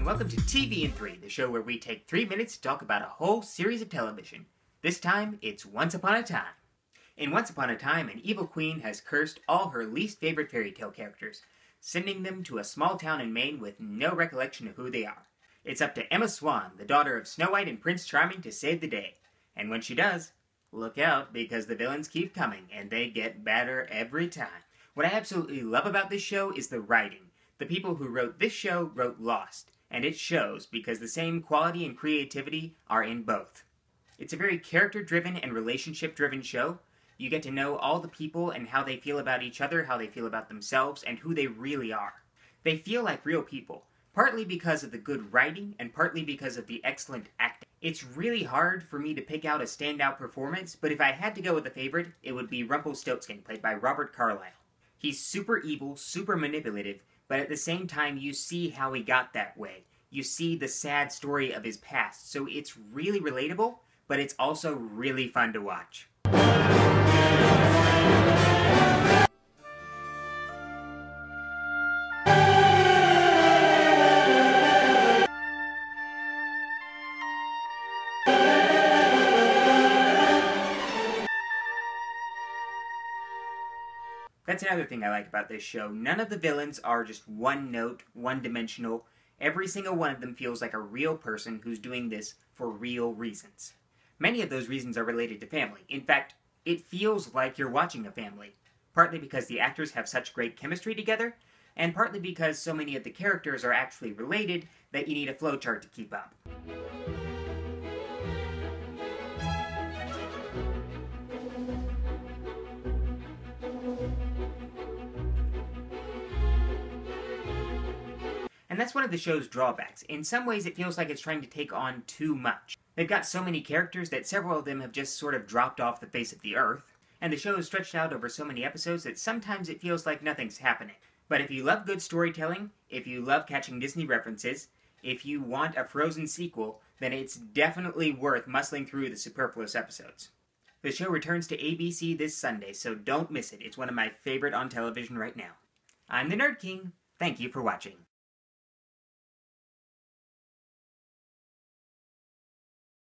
welcome to TVn3, the show where we take 3 minutes to talk about a whole series of television. This time, it's Once Upon a Time. In Once Upon a Time, an evil queen has cursed all her least favorite fairy tale characters, sending them to a small town in Maine with no recollection of who they are. It's up to Emma Swan, the daughter of Snow White and Prince Charming, to save the day. And when she does, look out, because the villains keep coming, and they get badder every time. What I absolutely love about this show is the writing. The people who wrote this show wrote Lost, and it shows because the same quality and creativity are in both. It's a very character-driven and relationship-driven show. You get to know all the people and how they feel about each other, how they feel about themselves, and who they really are. They feel like real people, partly because of the good writing and partly because of the excellent acting. It's really hard for me to pick out a standout performance, but if I had to go with a favorite, it would be Rumpelstiltskin, played by Robert Carlyle. He's super evil, super manipulative, but at the same time you see how he got that way. You see the sad story of his past, so it's really relatable, but it's also really fun to watch. That's another thing I like about this show. None of the villains are just one note, one-dimensional. Every single one of them feels like a real person who's doing this for real reasons. Many of those reasons are related to family. In fact, it feels like you're watching a family. Partly because the actors have such great chemistry together, and partly because so many of the characters are actually related that you need a flowchart to keep up. And that's one of the show's drawbacks. In some ways it feels like it's trying to take on too much. They've got so many characters that several of them have just sort of dropped off the face of the earth, and the show is stretched out over so many episodes that sometimes it feels like nothing's happening. But if you love good storytelling, if you love catching Disney references, if you want a Frozen sequel, then it's definitely worth muscling through the superfluous episodes. The show returns to ABC this Sunday, so don't miss it. It's one of my favorite on television right now. I'm the Nerd King. Thank you for watching.